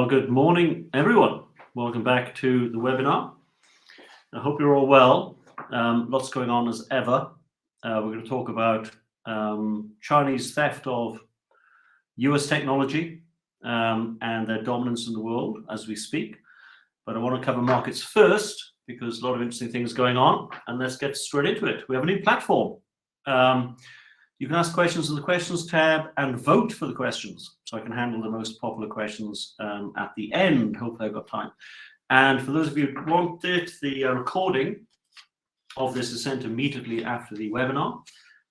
Well, good morning, everyone. Welcome back to the webinar. I hope you're all well. Lots going on as ever. We're going to talk about Chinese theft of US technology and their dominance in the world as we speak. But I want to cover markets first because a lot of interesting things going on. And let's get straight into it. We have a new platform. You can ask questions in the questions tab and vote for the questions, so I can handle the most popular questions at the end. Hopefully I've got time. And for those of you who want it, the recording of this is sent immediately after the webinar,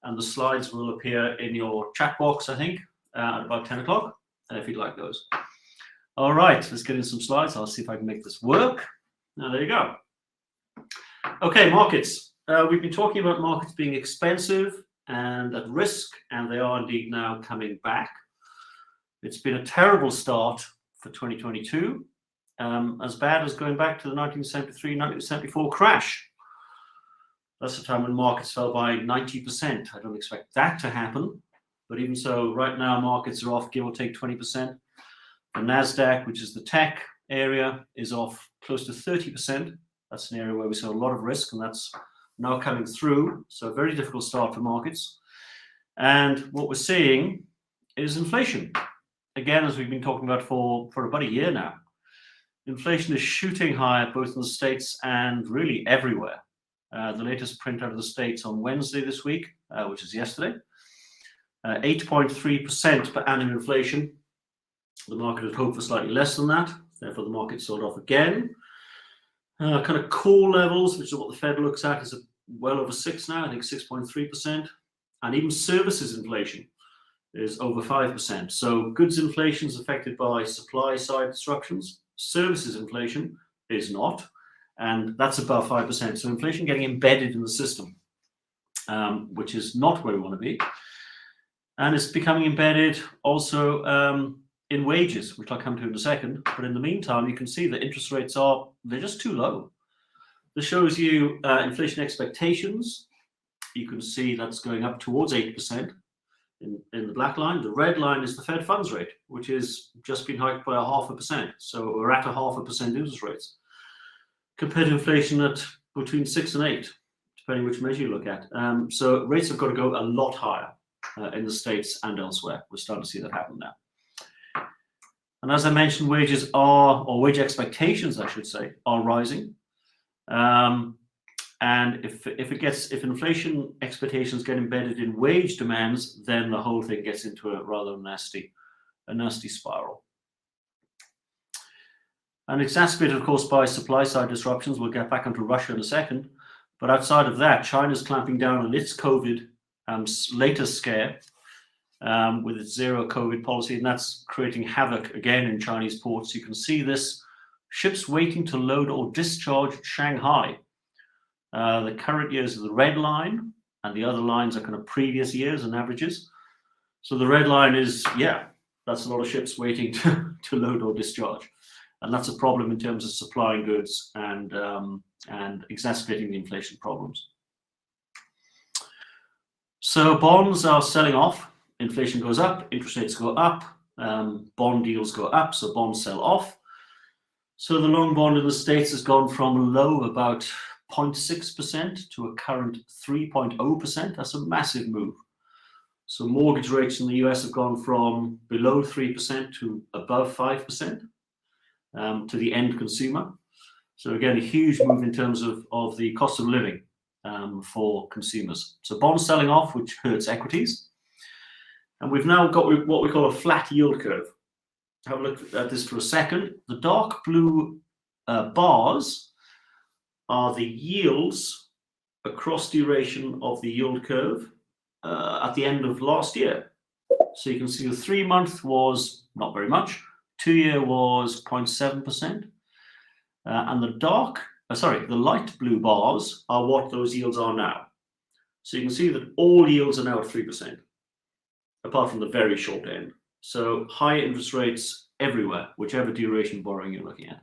and the slides will appear in your chat box, I think, at about 10 o'clock, if you'd like those. All right, let's get in some slides. I'll see if I can make this work. Now, there you go. Okay, markets. We've been talking about markets being expensive and at risk, and they are indeed now coming back. It's been a terrible start for 2022, as bad as going back to the 1973-1974 crash. That's the time when markets fell by 90%. I don't expect that to happen, but even so, right now markets are off, give or take 20%. The NASDAQ, which is the tech area, is off close to 30%. That's an area where we saw a lot of risk, and that's now coming through. So a very difficult start for markets. And what we're seeing is inflation. Again, as we've been talking about for about a year now, inflation is shooting higher both in the States and really everywhere. The latest print out of the States on Wednesday this week, which is yesterday, 8.3% per annum inflation. The market had hoped for slightly less than that. Therefore, the market sold off again. Kind of core levels, which is what the Fed looks at, is well over 6 now, I think 6.3%. And even services inflation is over 5%. So goods inflation is affected by supply side disruptions. Services inflation is not, and that's above 5%. So inflation getting embedded in the system, which is not where we want to be. And it's becoming embedded also in wages, which I'll come to in a second. But in the meantime, you can see that interest rates they're just too low. This shows you inflation expectations. You can see that's going up towards 8% in the black line. The red line is the Fed funds rate, which has just been hiked by 0.5%. So we're at 0.5% interest rates, compared to inflation at between 6 and 8, depending which measure you look at. So rates have got to go a lot higher in the States and elsewhere. We're starting to see that happen now. And as I mentioned, wage expectations, I should say, are rising. And if inflation expectations get embedded in wage demands, then the whole thing gets into a rather nasty spiral. And exacerbated, of course, by supply side disruptions. We'll get back onto Russia in a second. But outside of that, China's clamping down on its COVID latest scare with its zero COVID policy, and that's creating havoc again in Chinese ports. You can see this, ships waiting to load or discharge at Shanghai. The current years are the red line, and the other lines are kind of previous years and averages. So the red line is, that's a lot of ships waiting to load or discharge. And that's a problem in terms of supplying goods and exacerbating the inflation problems. So bonds are selling off. Inflation goes up, interest rates go up, bond yields go up, so bonds sell off. So the long bond in the States has gone from a low of about 0.6% to a current 3.0%. That's a massive move. So mortgage rates in the US have gone from below 3% to above 5% to the end consumer. So again, a huge move in terms of the cost of living for consumers. So bonds selling off, which hurts equities. And we've now got what we call a flat yield curve. Have a look at this for a second. The dark blue bars are the yields across duration of the yield curve at the end of last year. So you can see the 3-month was not very much, 2-year was 0.7%, and the light blue bars are what those yields are now. So you can see that all yields are now at 3%, apart from the very short end. So high interest rates everywhere, whichever duration borrowing you're looking at.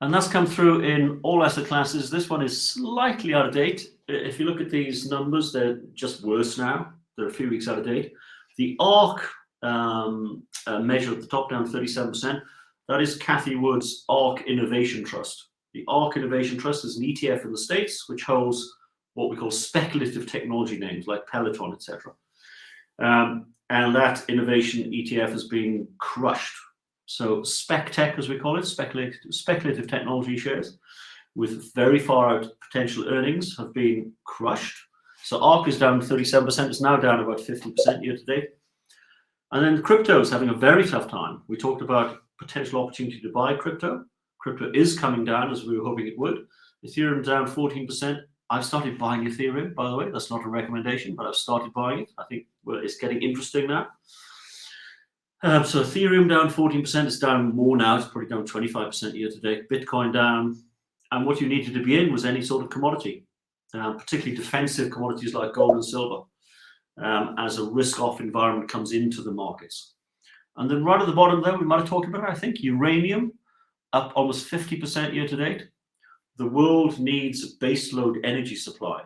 And that's come through in all asset classes. This one is slightly out of date. If you look at these numbers, they're just worse now. They're a few weeks out of date. The ARC measure at the top, down 37%. That is Cathy Wood's ARK Innovation Trust. The ARK Innovation Trust is an ETF in the States which holds what we call speculative technology names like Peloton, etc. And that innovation ETF has been crushed. So spec tech, as we call it, speculative technology shares with very far out potential earnings have been crushed. So ARK is down 37%, it's now down about 50% year to date. And then crypto is having a very tough time. We talked about potential opportunity to buy crypto. Crypto is coming down as we were hoping it would. Ethereum down 14%. I've started buying Ethereum, by the way. That's not a recommendation, but I've started buying it. I think it's getting interesting now. So Ethereum down 14%. It's down more now. It's probably down 25% year to date. Bitcoin down. And what you needed to be in was any sort of commodity, particularly defensive commodities like gold and silver, as a risk-off environment comes into the markets. And then right at the bottom there, we might have talked about it, I think, uranium up almost 50% year to date. The world needs a baseload energy supply.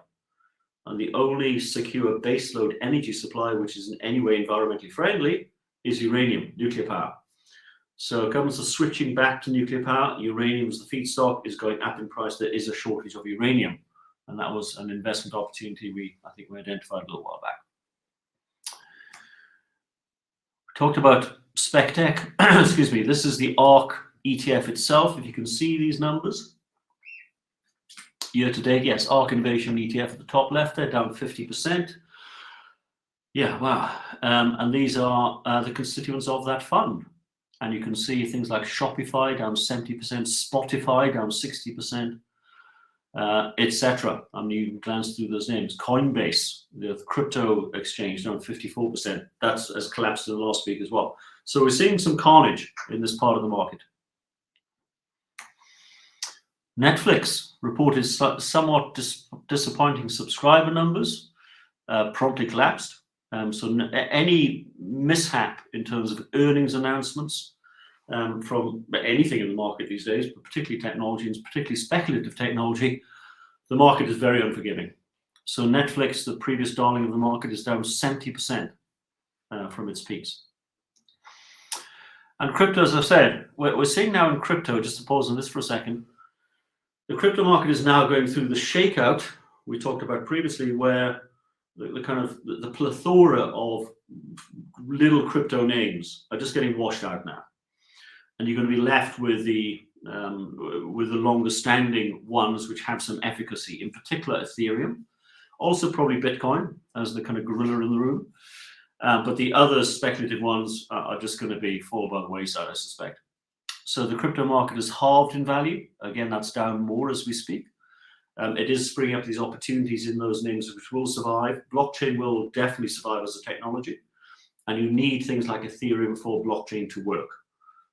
And the only secure baseload energy supply, which is in any way environmentally friendly, is uranium, nuclear power. So governments are switching back to nuclear power. Uranium as the feedstock is going up in price. There is a shortage of uranium. And that was an investment opportunity I think we identified a little while back. We talked about spec tech. Excuse me. This is the ARK ETF itself. If you can see these numbers. Year to date, yes, ARK Innovation ETF at the top left there, down 50%. Yeah, wow. And these are the constituents of that fund. And you can see things like Shopify down 70%, Spotify down 60%, etc. I mean, you can glance through those names. Coinbase, the crypto exchange, down 54%. That has collapsed in the last week as well. So we're seeing some carnage in this part of the market. Netflix reported somewhat disappointing subscriber numbers, promptly collapsed. So any mishap in terms of earnings announcements from anything in the market these days, but particularly technology and particularly speculative technology, the market is very unforgiving. So Netflix, the previous darling of the market, is down 70% from its peaks. And crypto, as I've said, we're seeing now in crypto, just to pause on this for a second, the crypto market is now going through the shakeout we talked about previously, where the plethora of little crypto names are just getting washed out now, and you're going to be left with the longer standing ones which have some efficacy, in particular Ethereum, also probably Bitcoin as the kind of gorilla in the room, but the other speculative ones are just going to fall by the wayside, I suspect. So the crypto market has halved in value. Again, that's down more as we speak. It is springing up these opportunities in those names which will survive. Blockchain will definitely survive as a technology, and you need things like Ethereum for blockchain to work.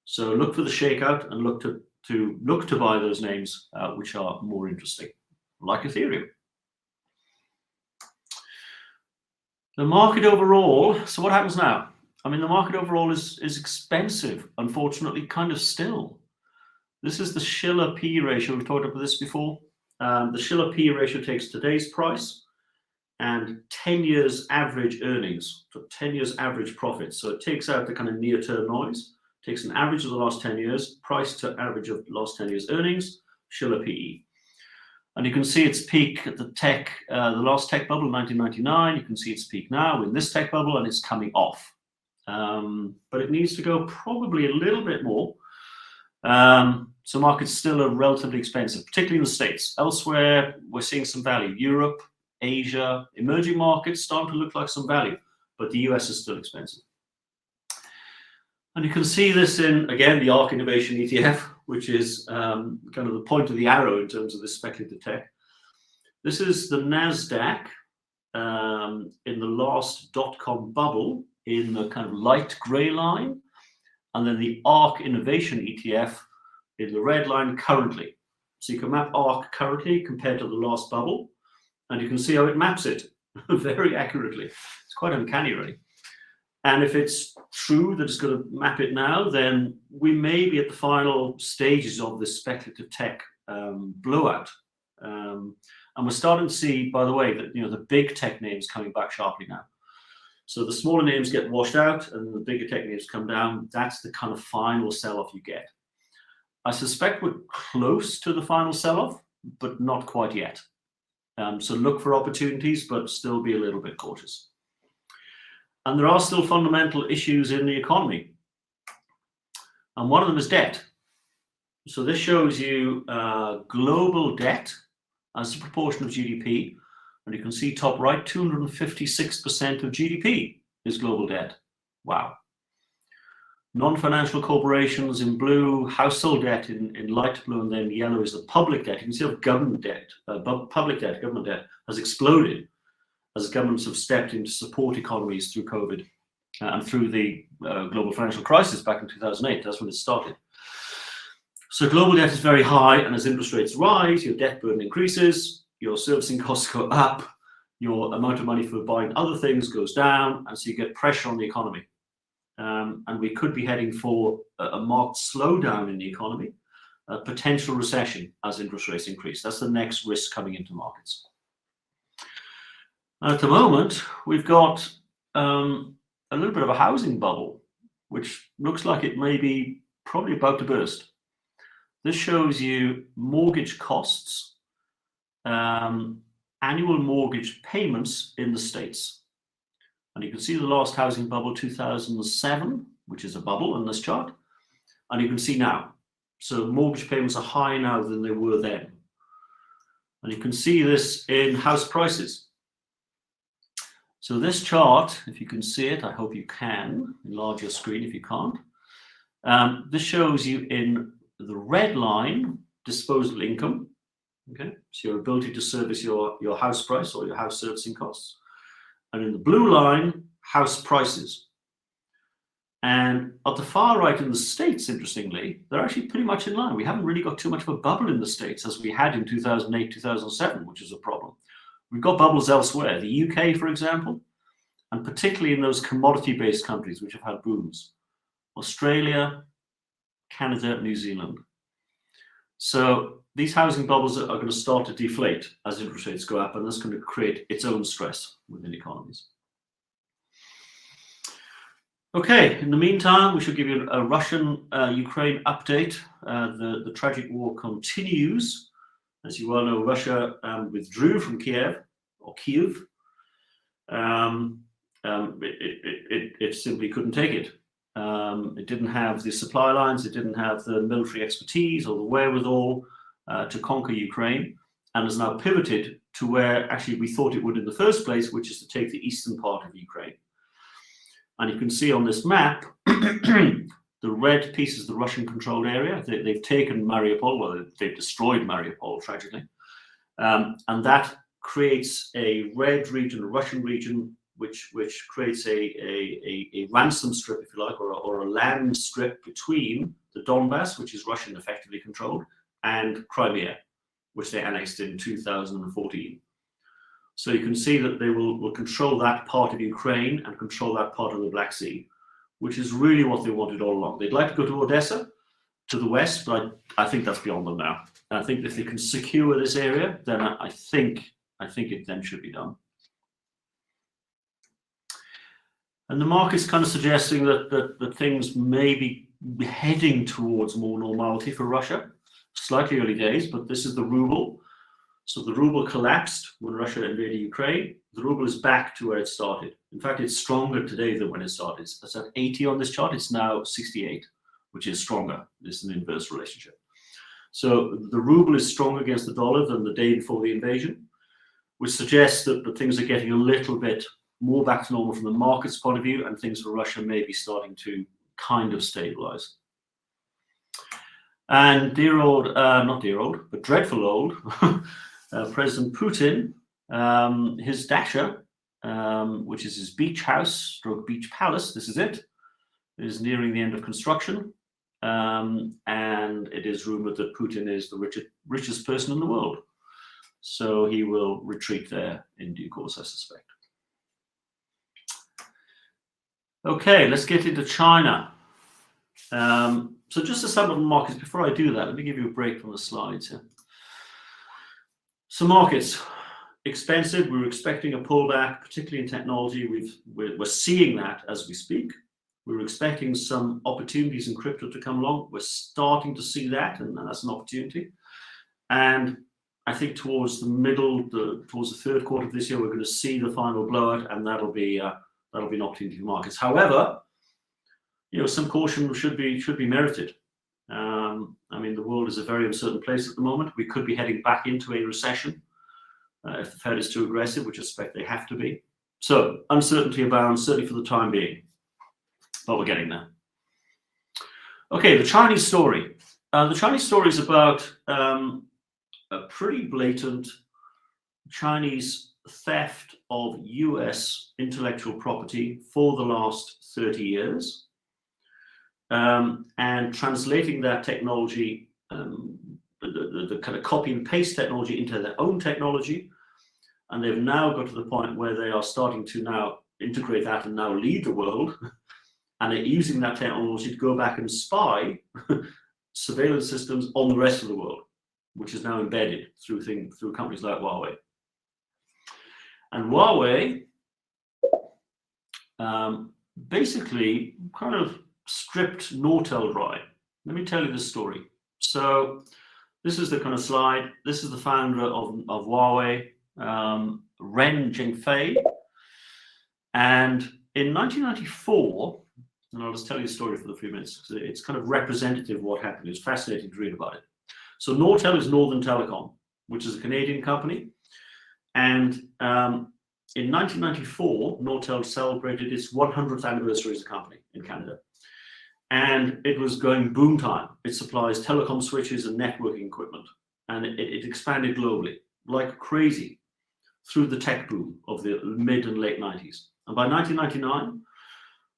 So look for the shakeout and look to buy those names which are more interesting, like Ethereum. The market overall. So what happens now? I mean, the market overall is expensive, unfortunately, kind of still. This is the Shiller P ratio. We've talked about this before. The Shiller P ratio takes today's price and 10 years average earnings, so 10 years average profits. So it takes out the kind of near-term noise, takes an average of the last 10 years, price to average of the last 10 years earnings, Shiller PE. And you can see its peak at the last tech bubble, 1999. You can see its peak now in this tech bubble, and it's coming off. But it needs to go probably a little bit more. So markets still are relatively expensive, particularly in the States. Elsewhere, we're seeing some value. Europe, Asia, emerging markets starting to look like some value, but the US is still expensive. And you can see this in, again, the ARK Innovation ETF, which is kind of the point of the arrow in terms of this speculative tech. This is the NASDAQ in the last dot-com bubble in the kind of light gray line, and then the ARK Innovation ETF in the red line currently. So you can map ARK currently compared to the last bubble, and you can see how it maps it very accurately. It's quite uncanny, really. And if it's true that it's going to map it now, then we may be at the final stages of this speculative tech blowout. And we're starting to see, by the way, that the big tech names coming back sharply now. So the smaller names get washed out and the bigger tech names come down. That's the kind of final sell-off you get. I suspect we're close to the final sell-off, but not quite yet. So look for opportunities, but still be a little bit cautious. And there are still fundamental issues in the economy. And one of them is debt. So this shows you global debt as a proportion of GDP. And you can see top right, 256% of GDP is global debt. Wow. Non-financial corporations in blue, household debt in light blue, and then yellow is the public debt. You can see how government debt, government debt has exploded as governments have stepped in to support economies through COVID and through the global financial crisis back in 2008. That's when it started. So global debt is very high, and as interest rates rise, your debt burden increases, your servicing costs go up, your amount of money for buying other things goes down, and so you get pressure on the economy. And we could be heading for a marked slowdown in the economy, a potential recession as interest rates increase. That's the next risk coming into markets. And at the moment, we've got a little bit of a housing bubble, which looks like it may be probably about to burst. This shows you mortgage costs, annual mortgage payments in the States. And you can see the last housing bubble, 2007, which is a bubble in this chart. And you can see now. So mortgage payments are higher now than they were then. And you can see this in house prices. So this chart, if you can see it, I hope you can, enlarge your screen if you can't. This shows you in the red line, disposable income. Okay, so your ability to service your house price or your house servicing costs. And in the blue line, house prices. And at the far right in the States, interestingly, they're actually pretty much in line. We haven't really got too much of a bubble in the States as we had in 2008, 2007, which is a problem. We've got bubbles elsewhere, the UK, for example, and particularly in those commodity-based countries which have had booms. Australia, Canada, New Zealand. So these housing bubbles are going to start to deflate as interest rates go up, and that's going to create its own stress within economies. Okay, in the meantime, we should give you a Russian-Ukraine update. The tragic war continues. As you well know, Russia withdrew from Kiev. It simply couldn't take it. It didn't have the supply lines, it didn't have the military expertise or the wherewithal to conquer Ukraine, and has now pivoted to where actually we thought it would in the first place, which is to take the eastern part of Ukraine. And you can see on this map, the red piece is the Russian-controlled area. They've taken Mariupol, well, they've destroyed Mariupol, tragically. And that creates a red region, a Russian region, which creates a ransom strip, if you like, or a land strip between the Donbass, which is Russian effectively controlled, and Crimea, which they annexed in 2014. So you can see that they will control that part of Ukraine and control that part of the Black Sea, which is really what they wanted all along. They'd like to go to Odessa, to the west, but I think that's beyond them now. And I think if they can secure this area, then I think it then should be done. And the market's kind of suggesting that things may be heading towards more normality for Russia. Slightly early days, but this is the ruble. So the ruble collapsed when Russia invaded Ukraine. The ruble is back to where it started. In fact, it's stronger today than when it started. It's at 80 on this chart. It's now 68, which is stronger. This is an inverse relationship. So the ruble is stronger against the dollar than the day before the invasion, which suggests that things are getting a little bit more back to normal from the market's point of view, and things for Russia may be starting to kind of stabilize. And dear old, not dear old, but dreadful old, President Putin, his dacha, which is his beach house, stroke beach palace, this is it, is nearing the end of construction. And it is rumored that Putin is the richest person in the world. So he will retreat there in due course, I suspect. Okay, let's get into China. So just to sum up the markets, before I do that, let me give you a break from the slides here. So markets, expensive. We were expecting a pullback, particularly in technology. We're seeing that as we speak. We were expecting some opportunities in crypto to come along. We're starting to see that, and that's an opportunity. And I think towards the third quarter of this year, we're going to see the final blowout, and that'll be an opportunity for markets. However, some caution should be merited. I mean, the world is a very uncertain place at the moment. We could be heading back into a recession if the Fed is too aggressive, which I suspect they have to be. So uncertainty abounds, certainly for the time being, but we're getting there. Okay, the Chinese story. The Chinese story is about a pretty blatant Chinese theft of US intellectual property for the last 30 years. And translating that technology, the kind of copy and paste technology, into their own technology. And they've now got to the point where they are starting to now integrate that and now lead the world. And they're using that technology to go back and spy surveillance systems on the rest of the world, which is now embedded through companies like Huawei. And Huawei basically kind of stripped Nortel dry. Let me tell you this story. So this is the kind of slide. This is the founder of Huawei, Ren Zhengfei. And in 1994, and I'll just tell you the story for the few minutes, because it's kind of representative of what happened. It's fascinating to read about it. So Nortel is Northern Telecom, which is a Canadian company. And in 1994, Nortel celebrated its 100th anniversary as a company in Canada. And it was going boom time. It supplies telecom switches and networking equipment. And it expanded globally like crazy through the tech boom of the mid and late 90s. And by 1999,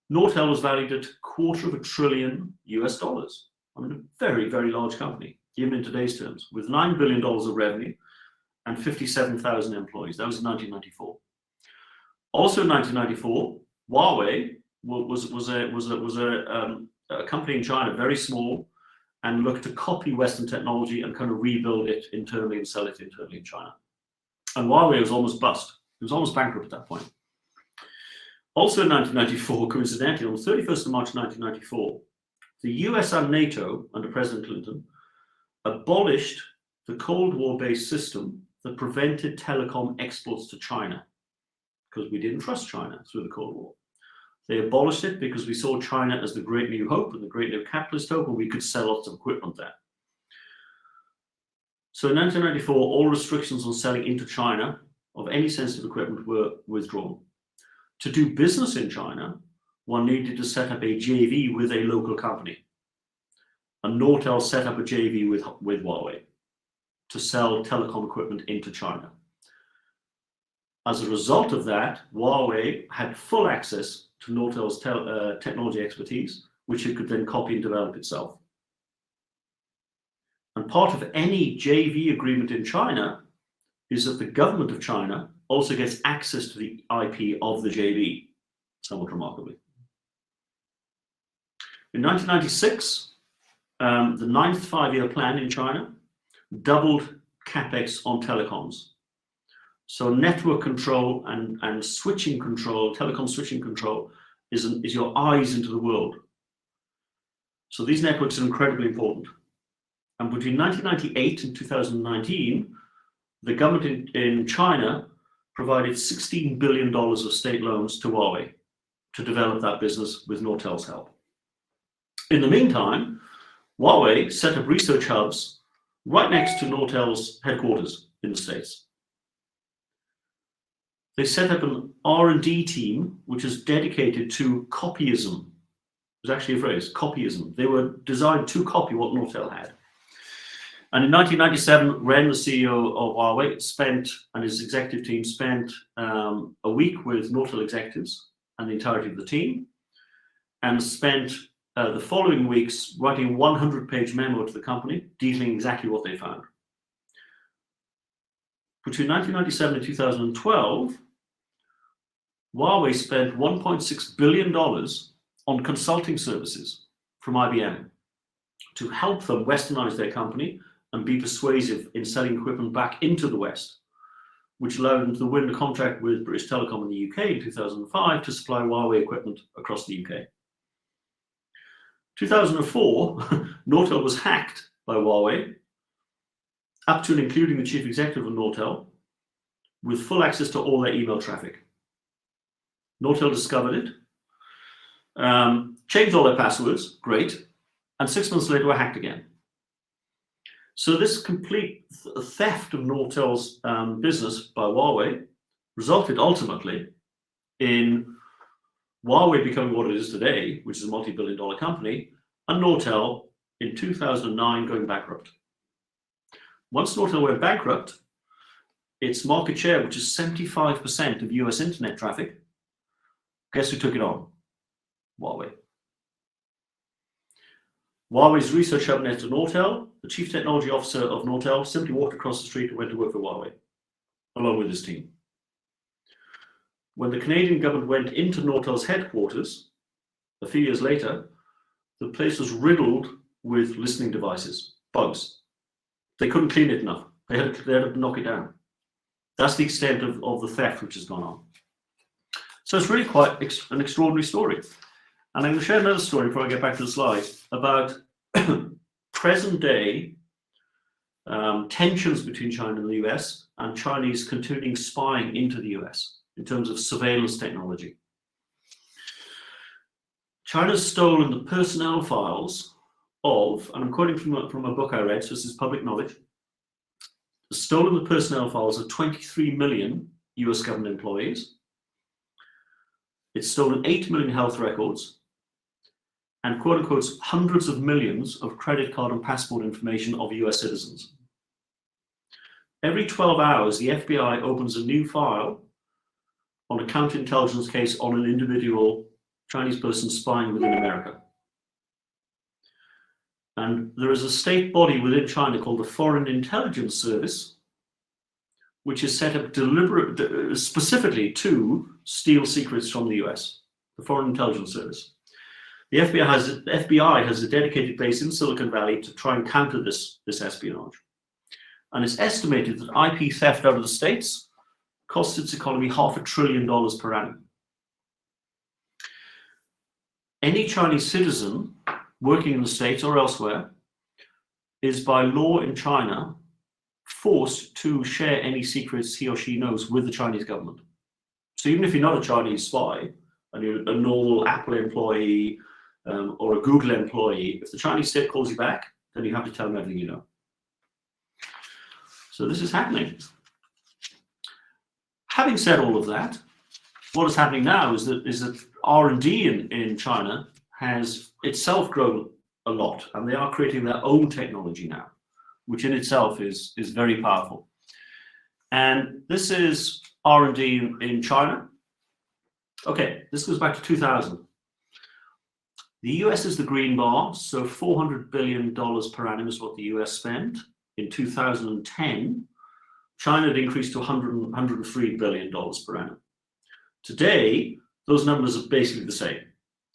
Nortel was valued at $250 billion US. I mean, a very, very large company, even in today's terms, with $9 billion of revenue and 57,000 employees. That was in 1994. Also in 1994, Huawei was a company in China, very small, and looked to copy Western technology and kind of rebuild it internally and sell it internally in China. And Huawei was almost bust. It was almost bankrupt at that point. Also in 1994, coincidentally, on the 31st of March 1994, the US and NATO, under President Clinton, abolished the Cold War-based system that prevented telecom exports to China, because we didn't trust China through the Cold War. They abolished it because we saw China as the great new hope and the great new capitalist hope, and we could sell lots of equipment there. So in 1994, all restrictions on selling into China of any sensitive equipment were withdrawn. To do business in China, one needed to set up a JV with a local company. And Nortel set up a JV with Huawei to sell telecom equipment into China. As a result of that, Huawei had full access to Nortel's technology expertise, which it could then copy and develop itself. And part of any JV agreement in China is that the government of China also gets access to the IP of the JV, somewhat remarkably. In 1996, the 9th five-year plan in China doubled capex on telecoms. So network control and switching control, telecom switching control, is your eyes into the world. So these networks are incredibly important. And between 1998 and 2019, the government in China provided $16 billion of state loans to Huawei to develop that business with Nortel's help. In the meantime, Huawei set up research hubs right next to Nortel's headquarters in the States. They set up an R&D team which is dedicated to copyism. There's actually a phrase, copyism. They were designed to copy what Nortel had. And in 1997, Ren, the CEO of Huawei, and his executive team spent a week with Nortel executives and the entirety of the team, and spent the following weeks writing a 100-page memo to the company detailing exactly what they found. Between 1997 and 2012, Huawei spent $1.6 billion on consulting services from IBM to help them westernize their company and be persuasive in selling equipment back into the West. which allowed them to win a contract with British Telecom in the UK in 2005 to supply Huawei equipment across the UK. 2004, Nortel was hacked by Huawei, up to and including the chief executive of Nortel, with full access to all their email traffic. Nortel discovered it, changed all their passwords, great, and 6 months later were hacked again. So this complete theft of Nortel's business by Huawei resulted ultimately in Huawei becoming what it is today, which is a multi-billion-dollar company, and Nortel in 2009 going bankrupt. Once Nortel went bankrupt, its market share, which is 75% of US internet traffic, guess who took it on? Huawei. Huawei's research hub next to Nortel, the chief technology officer of Nortel simply walked across the street and went to work for Huawei, along with his team. When the Canadian government went into Nortel's headquarters a few years later, the place was riddled with listening devices, bugs. They couldn't clean it enough. They had to knock it down. That's the extent of the theft which has gone on. So it's really quite an extraordinary story. And I'm going to share another story before I get back to the slide about present day tensions between China and the US and Chinese continuing spying into the US in terms of surveillance technology. China's stolen the personnel files of, and I'm quoting from a book I read, so this is public knowledge, stolen the personnel files of 23 million US government employees. It's stolen 8 million health records and quote unquote hundreds of millions of credit card and passport information of US citizens. Every 12 hours, the FBI opens a new file on a counterintelligence case on an individual Chinese person spying within America. And there is a state body within China called the Foreign Intelligence Service, which is set up specifically to steal secrets from the US, the Foreign Intelligence Service. The FBI has a dedicated base in Silicon Valley to try and counter this espionage. And it's estimated that IP theft out of the States costs its economy $500 billion per annum. Any Chinese citizen working in the States or elsewhere is by law in China forced to share any secrets he or she knows with the Chinese government. So even if you're not a Chinese spy and you're a normal Apple employee or a Google employee, if the Chinese state calls you back, then you have to tell them everything you know. So this is happening. Having said all of that, what is happening now is that R&D in China has itself grown a lot, and they are creating their own technology now, which in itself is very powerful. And this is R&D in China. Okay, this goes back to 2000. The US is the green bar, so $400 billion per annum is what the US spent. In 2010, China had increased to $103 billion per annum. Today, those numbers are basically the same.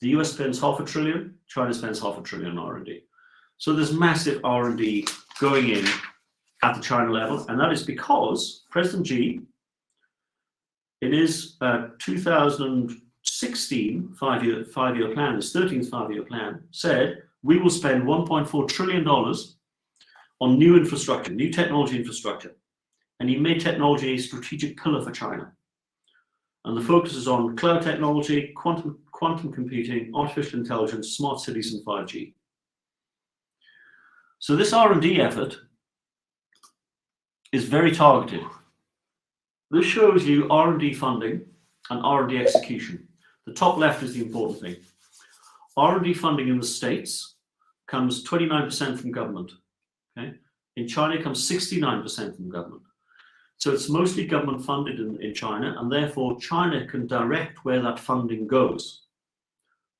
The US spends $500 billion, China spends $500 billion on R&D. So there's massive R&D going in at the China level, and that is because President Xi, in his 2016 five-year plan, his 13th five-year plan, said we will spend $1.4 trillion on new infrastructure, new technology infrastructure, and he made technology a strategic pillar for China. And the focus is on cloud technology, quantum computing, artificial intelligence, smart cities, and 5G. So this R&D effort is very targeted. This shows you R&D funding and R&D execution. The top left is the important thing. R&D funding in the States comes 29% from government. Okay? In China, it comes 69% from government. So it's mostly government funded in China, and therefore China can direct where that funding goes.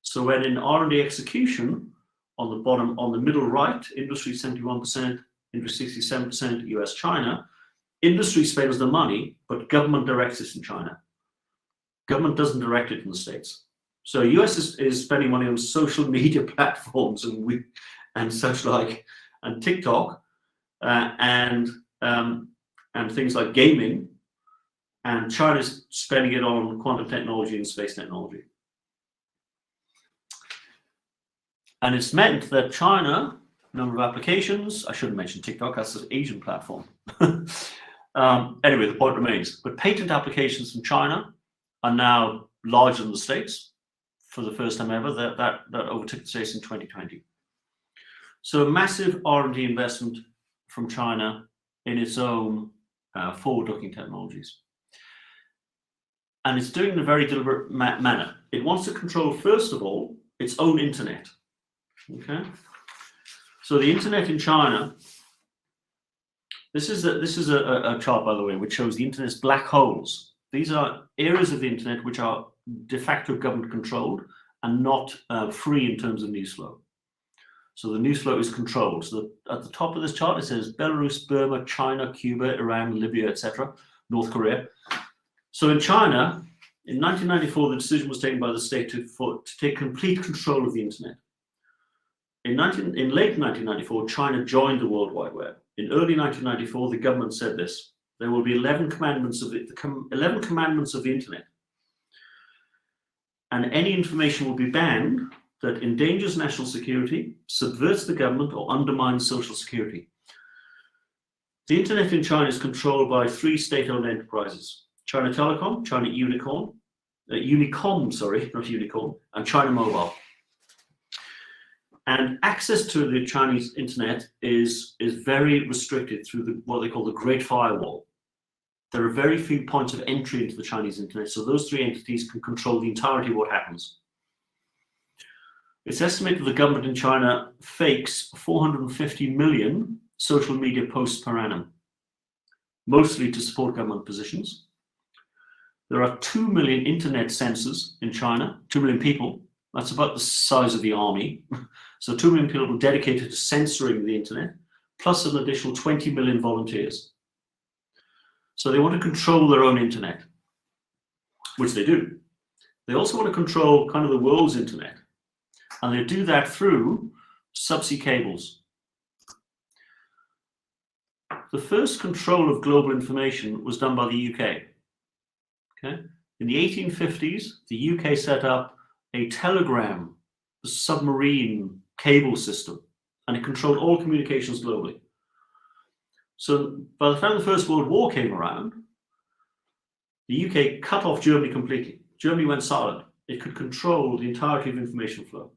So when in R&D execution, on the bottom, on the middle right, industry 71%, industry 67%, US, China, industry spends the money, but government directs it in China. Government doesn't direct it in the States. So US is spending money on social media platforms and such like, and TikTok, and things like gaming, and China's spending it on quantum technology and space technology. And it's meant that China, number of applications, I shouldn't mention TikTok, that's an Asian platform. Anyway, the point remains, but patent applications from China are now larger than the States for the first time ever. That overtook the States in 2020. So a massive R&D investment from China in its own forward-looking technologies. And it's doing it in a very deliberate manner. It wants to control, first of all, its own internet. Okay, so the internet in China. This is a chart, by the way, which shows the internet's black holes. These are areas of the internet which are de facto government controlled and not free in terms of news flow. So the news flow is controlled. So at the top of this chart, it says Belarus, Burma, China, Cuba, Iran, Libya, etc., North Korea. So in China, in 1994, the decision was taken by the state to take complete control of the internet. In late 1994, China joined the World Wide Web. In early 1994, the government said this: there will be 11 commandments of it, 11 commandments of the internet, and any information will be banned that endangers national security, subverts the government, or undermines social security. The internet in China is controlled by 3 state-owned enterprises: China Telecom, China Unicom, and China Mobile. And access to the Chinese internet is very restricted through what they call the Great Firewall. There are very few points of entry into the Chinese internet, so those 3 entities can control the entirety of what happens. It's estimated the government in China fakes 450 million social media posts per annum, mostly to support government positions. There are 2 million internet censors in China, 2 million people. That's about the size of the army. So 2 million people dedicated to censoring the internet, plus an additional 20 million volunteers. So they want to control their own internet, which they do. They also want to control kind of the world's internet. And they do that through subsea cables. The first control of global information was done by the UK. Okay? In the 1850s, the UK set up a telegram, a submarine cable system, and it controlled all communications globally. So by the time the First World War came around, the UK cut off Germany completely. Germany went silent. It could control the entirety of information flow.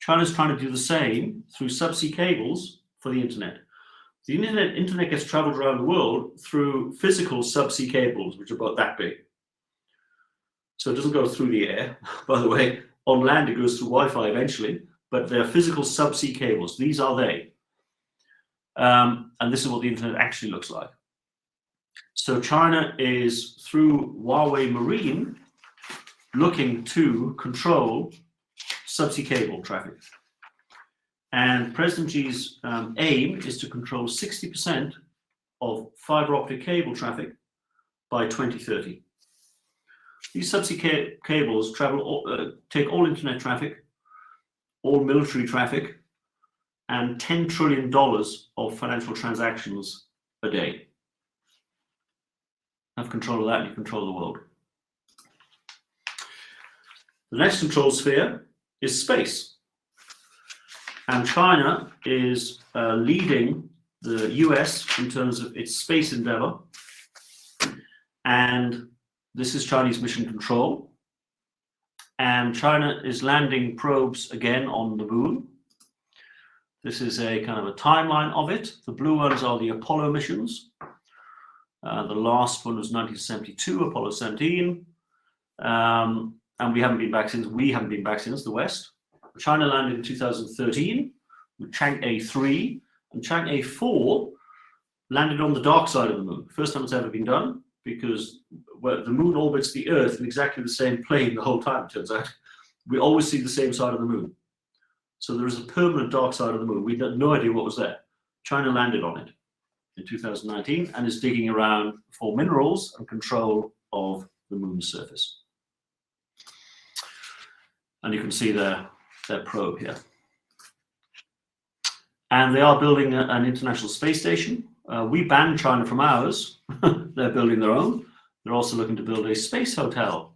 China's trying to do the same through subsea cables for the internet. The internet gets traveled around the world through physical subsea cables, which are about that big. So it doesn't go through the air. By the way, on land it goes through Wi-Fi eventually, but they're physical subsea cables. These are they. And this is what the internet actually looks like. So China is, through Huawei Marine, looking to control subsea cable traffic. And President Xi's aim is to control 60% of fiber optic cable traffic by 2030. These subsea cables take all internet traffic, all military traffic, and $10 trillion of financial transactions a day. Have control of that, and you control the world. The next control sphere is space. And China is leading the US in terms of its space endeavor. And this is Chinese mission control. And China is landing probes again on the moon. This is a kind of a timeline of it. The blue ones are the Apollo missions. The last one was 1972, Apollo 17. And we haven't been back since, the West. China landed in 2013 with Chang'e 3, and Chang'e 4 landed on the dark side of the moon. First time it's ever been done, because the moon orbits the Earth in exactly the same plane the whole time, it turns out. We always see the same side of the moon. So there is a permanent dark side of the moon. We had no idea what was there. China landed on it in 2019 and is digging around for minerals and control of the moon's surface. And you can see their probe here. And they are building an international space station We banned China from ours. They're building their own. They're also looking to build a space hotel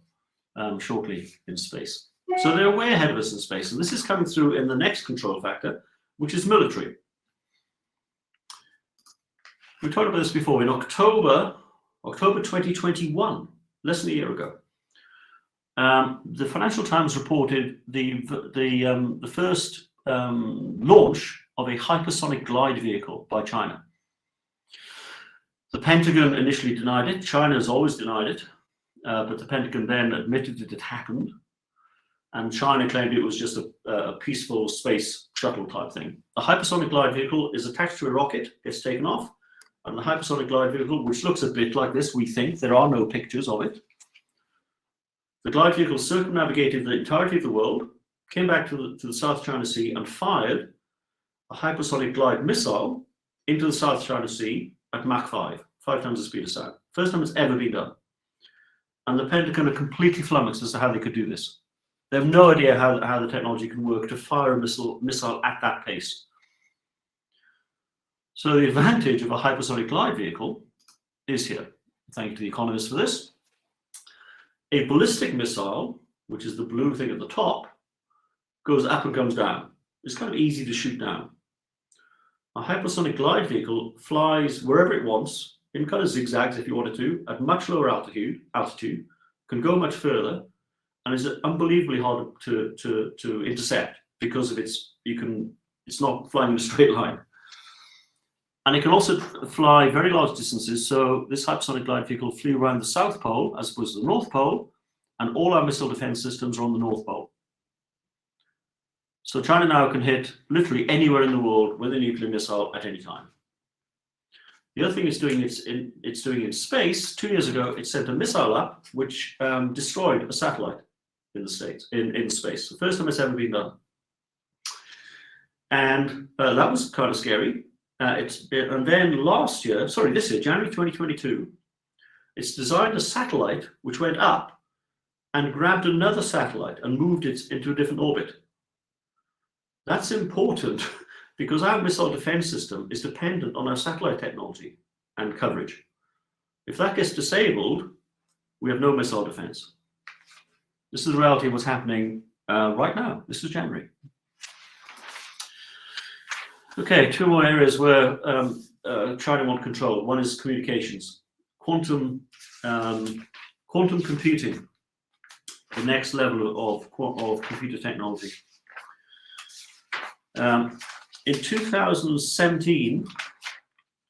shortly in space. So they're way ahead of us in space. And this is coming through in the next control factor, which is military. We talked about this before. In October 2021, less than a year ago, the Financial Times reported the first launch of a hypersonic glide vehicle by China. The Pentagon initially denied it. China has always denied it, but the Pentagon then admitted that it happened, and China claimed it was just a peaceful space shuttle type thing. The hypersonic glide vehicle is attached to a rocket, gets taken off, and the hypersonic glide vehicle, which looks a bit like this, we think, there are no pictures of it. The glide vehicle circumnavigated the entirety of the world, came back to the South China Sea and fired a hypersonic glide missile into the South China Sea at Mach 5 times the speed of sound. First time it's ever been done. And the Pentagon are completely flummoxed as to how they could do this. They have no idea how the technology can work to fire a missile at that pace. So the advantage of a hypersonic glide vehicle is here. Thank you to The Economist for this. A ballistic missile, which is the blue thing at the top, goes up and comes down. It's kind of easy to shoot down. A hypersonic glide vehicle flies wherever it wants, in kind of zigzags if you wanted to, at much lower altitude, can go much further, and is unbelievably hard to intercept because of it's not flying in a straight line. And it can also fly very large distances. So this hypersonic glide vehicle flew around the South Pole as opposed to the North Pole, and all our missile defense systems are on the North Pole. So China now can hit literally anywhere in the world with a nuclear missile at any time. The other thing it's doing in space. 2 years ago, it sent a missile up which destroyed a satellite in the States, in space. The first time it's ever been done. And that was kind of scary. And then this year, January 2022, it's designed a satellite which went up and grabbed another satellite and moved it into a different orbit. That's important because our missile defense system is dependent on our satellite technology and coverage. If that gets disabled, we have no missile defense. This is the reality of what's happening right now. This is January. Okay, two more areas where China want control. One is communications, quantum computing, the next level of computer technology. In 2017,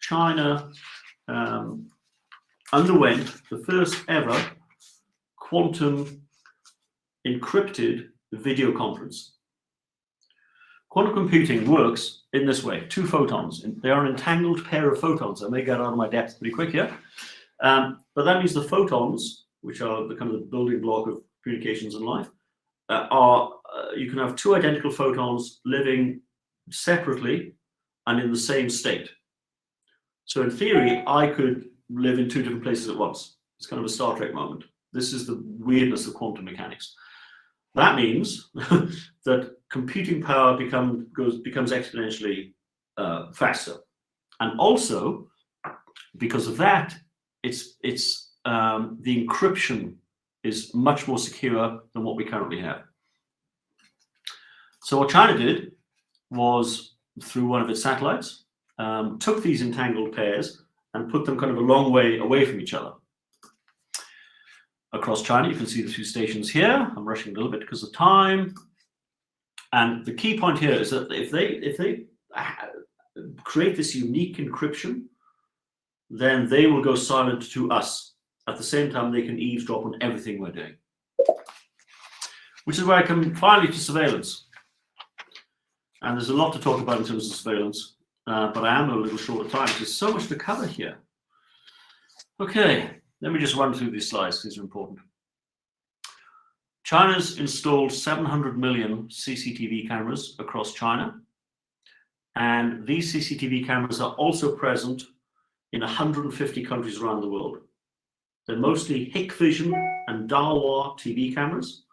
China underwent the first ever quantum encrypted video conference. Quantum computing works in this way: two photons. They are an entangled pair of photons. I may get out of my depth pretty quick here, but that means the photons, which are the kind of the building block of communications in life, you can have two identical photons living separately and in the same state. So in theory, I could live in two different places at once. It's kind of a Star Trek moment. This is the weirdness of quantum mechanics. That means that computing power becomes exponentially faster, and also because of that, the encryption is much more secure than what we currently have. So what China did was, through one of its satellites, took these entangled pairs and put them kind of a long way away from each other. Across China, you can see the two stations here. I'm rushing a little bit because of time. And the key point here is that if they create this unique encryption, then they will go silent to us. At the same time, they can eavesdrop on everything we're doing. Which is where I come finally to surveillance. And there's a lot to talk about in terms of surveillance, but I am a little short of time. There's so much to cover here. Okay, let me just run through these slides. These are important. China's installed 700 million CCTV cameras across China. And these CCTV cameras are also present in 150 countries around the world. They're mostly Hikvision and Dahua TV cameras,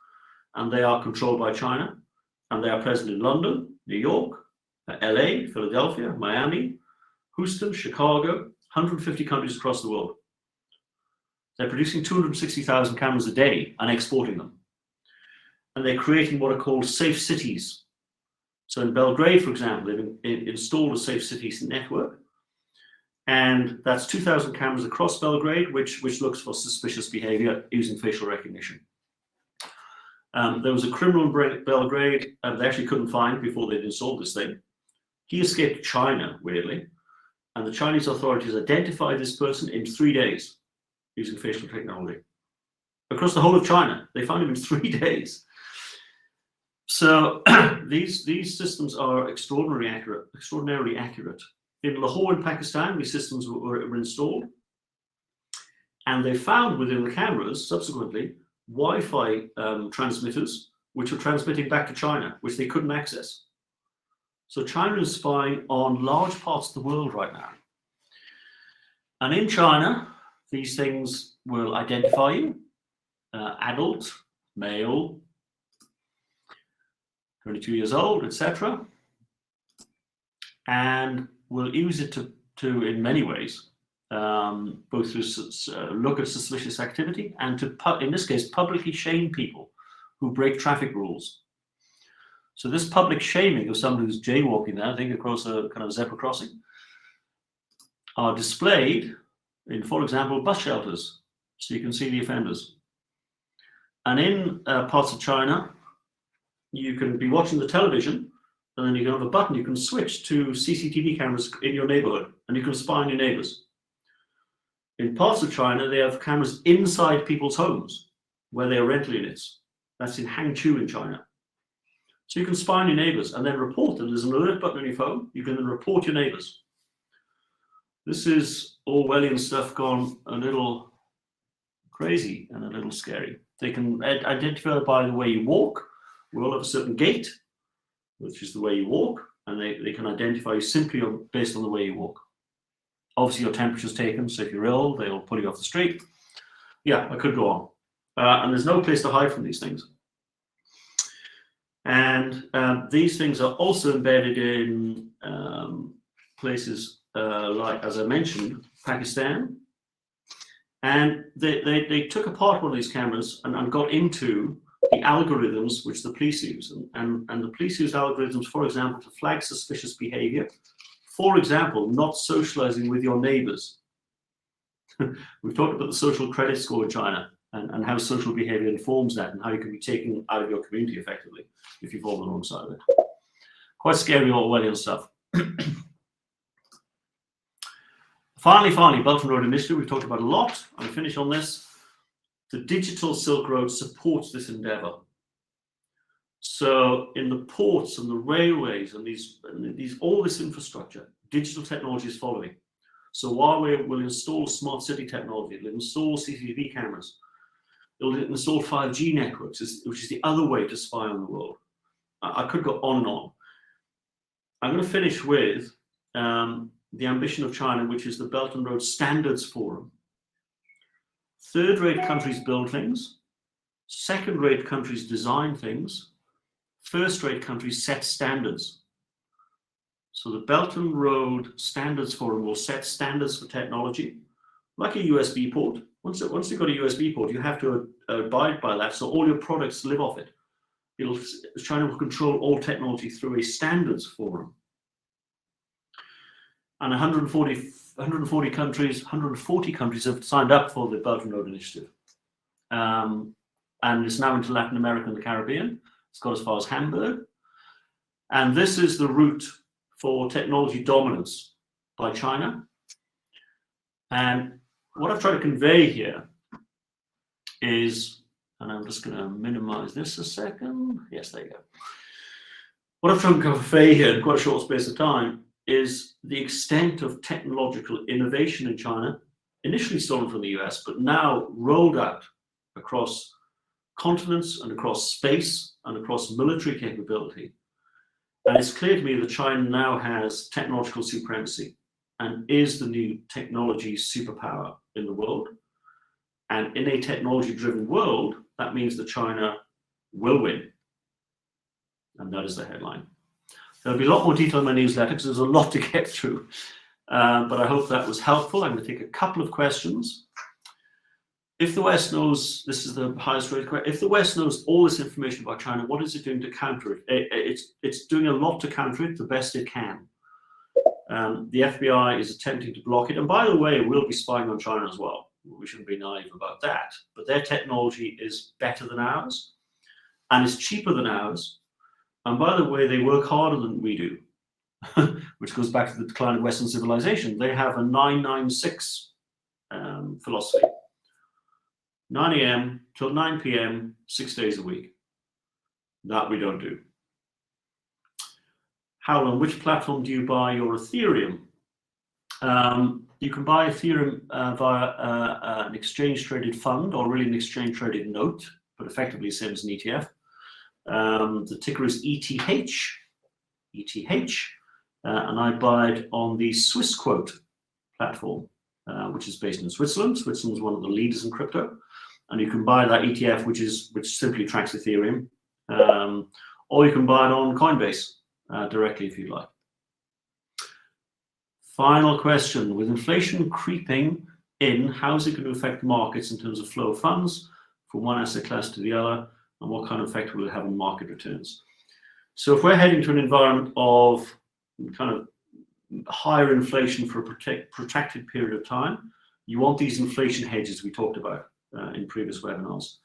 and they are controlled by China. And they are present in London, New York, LA, Philadelphia, Miami, Houston, Chicago, 150 countries across the world. They're producing 260,000 cameras a day and exporting them. And they're creating what are called safe cities. So in Belgrade, for example, they've installed a safe cities network. And that's 2,000 cameras across Belgrade, which looks for suspicious behavior using facial recognition. There was a criminal in Belgrade they actually couldn't find before they'd installed this thing. He escaped to China, weirdly. And the Chinese authorities identified this person in 3 days using facial technology. Across the whole of China, they found him in 3 days. So these systems are extraordinarily accurate. In Lahore in Pakistan, these systems were installed. And they found within the cameras, subsequently, Wi-Fi transmitters, which were transmitting back to China, which they couldn't access. So China is spying on large parts of the world right now. And in China, these things will identify you, adult, male, 22 years old, etc. And will use it to in many ways, both to look at suspicious activity and to, in this case, publicly shame people who break traffic rules. So this public shaming of someone who's jaywalking there, I think across a kind of zebra crossing, are displayed in, for example, bus shelters, so you can see the offenders. And in parts of China, you can be watching the television, and then you can have a button, you can switch to CCTV cameras in your neighborhood, and you can spy on your neighbors. In parts of China, they have cameras inside people's homes, where they are rental units. That's in Hangzhou in China. So you can spy on your neighbors and then report them. There's an alert button on your phone. You can then report your neighbors. This is Orwellian stuff gone a little crazy and a little scary. They can identify by the way you walk. We all have a certain gait, which is the way you walk, and they can identify you simply based on the way you walk. Obviously, your temperature's taken, so if you're ill, they'll pull you off the street. Yeah, I could go on. And there's no place to hide from these things. And these things are also embedded in places like, as I mentioned, Pakistan. And they took apart one of these cameras and got into the algorithms which the police use. And the police use algorithms, for example, to flag suspicious behavior. For example, not socializing with your neighbors. We've talked about the social credit score in China and how social behavior informs that and how you can be taken out of your community effectively if you fall on the wrong side of it. Quite scary Orwellian stuff. Finally, Belt and Road Initiative, we've talked about a lot. I'm going to finish on this. The Digital Silk Road supports this endeavor. So in the ports and the railways and all this infrastructure, digital technology is following. So Huawei will install smart city technology, it'll install CCTV cameras, it'll install 5G networks, which is the other way to spy on the world. I could go on and on. I'm going to finish with the ambition of China, which is the Belt and Road Standards Forum. Third-rate countries build things, second-rate countries design things, first-rate countries set standards. So the Belt and Road Standards Forum will set standards for technology, like a USB port. Once you've got a USB port, you have to abide by that, so all your products live off it. China will control all technology through a standards forum. And 140 countries have signed up for the Belt and Road Initiative. And it's now into Latin America and the Caribbean. It's got as far as Hamburg. And this is the route for technology dominance by China. And what I've tried to convey here is, and I'm just going to minimize this a second. Yes, there you go. What I've tried to convey here in quite a short space of time is the extent of technological innovation in China, initially stolen from the US, but now rolled out across continents and across space and across military capability. And it's clear to me that China now has technological supremacy and is the new technology superpower in the world. And in a technology-driven world, that means that China will win. And that is the headline. There'll be a lot more detail in my newsletter because there's a lot to get through. but I hope that was helpful. I'm going to take a couple of questions. If the West knows, this is the highest rated question, if the West knows all this information about China, what is it doing to counter it? It's doing a lot to counter it the best it can. The FBI is attempting to block it. And by the way, we'll be spying on China as well. We shouldn't be naive about that. But their technology is better than ours and is cheaper than ours. And by the way, they work harder than we do, which goes back to the decline of Western civilization. They have a 996 philosophy. 9 a.m. till 9 p.m., 6 days a week. That we don't do. How on which platform do you buy your Ethereum? You can buy Ethereum via an exchange-traded fund, or really an exchange-traded note, but effectively same as an ETF. The ticker is ETH, and I buy it on the Swissquote platform, which is based in Switzerland. Switzerland is one of the leaders in crypto, and you can buy that ETF, which simply tracks Ethereum, or you can buy it on Coinbase directly if you'd like. Final question: with inflation creeping in, how is it going to affect markets in terms of flow of funds from one asset class to the other, and what kind of effect will it have on market returns? So if we're heading to an environment of kind of higher inflation for a protracted period of time, you want these inflation hedges we talked about in previous webinars.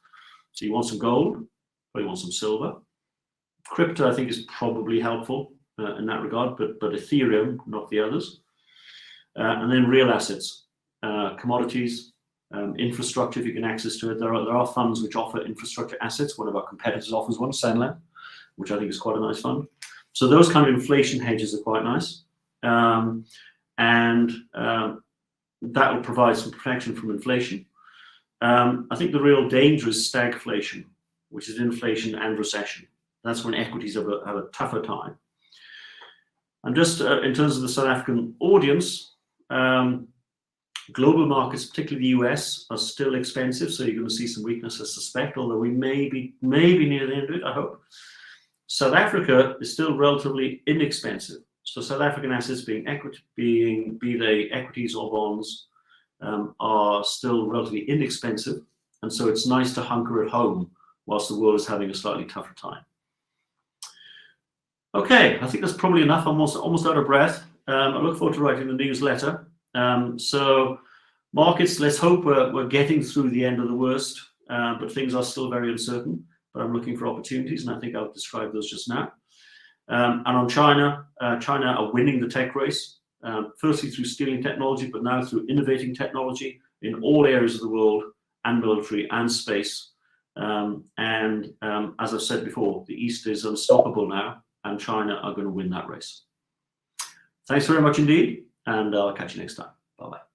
So you want some gold, or you want some silver. Crypto, I think, is probably helpful in that regard, but Ethereum, not the others. And then real assets, commodities, infrastructure, if you can access to it. There are funds which offer infrastructure assets. One of our competitors offers one, Senlab, which I think is quite a nice fund. So those kind of inflation hedges are quite nice. And that will provide some protection from inflation. I think the real danger is stagflation, which is inflation and recession. That's when equities have a tougher time. And just in terms of the South African audience, global markets, particularly the US, are still expensive, so you're going to see some weakness, I suspect, although we may be near the end of it, I hope. South Africa is still relatively inexpensive. So South African assets, be they equities or bonds, are still relatively inexpensive, and so it's nice to hunker at home whilst the world is having a slightly tougher time. Okay, I think that's probably enough. I'm almost out of breath. I look forward to writing the newsletter. So markets, let's hope we're getting through the end of the worst, but things are still very uncertain. But I'm looking for opportunities, and I think I'll describe those just now. And on China, China are winning the tech race, firstly through stealing technology, but now through innovating technology in all areas of the world, and military and space. As I've said before, the East is unstoppable now, and China are going to win that race. Thanks very much indeed, and I'll catch you next time. Bye-bye.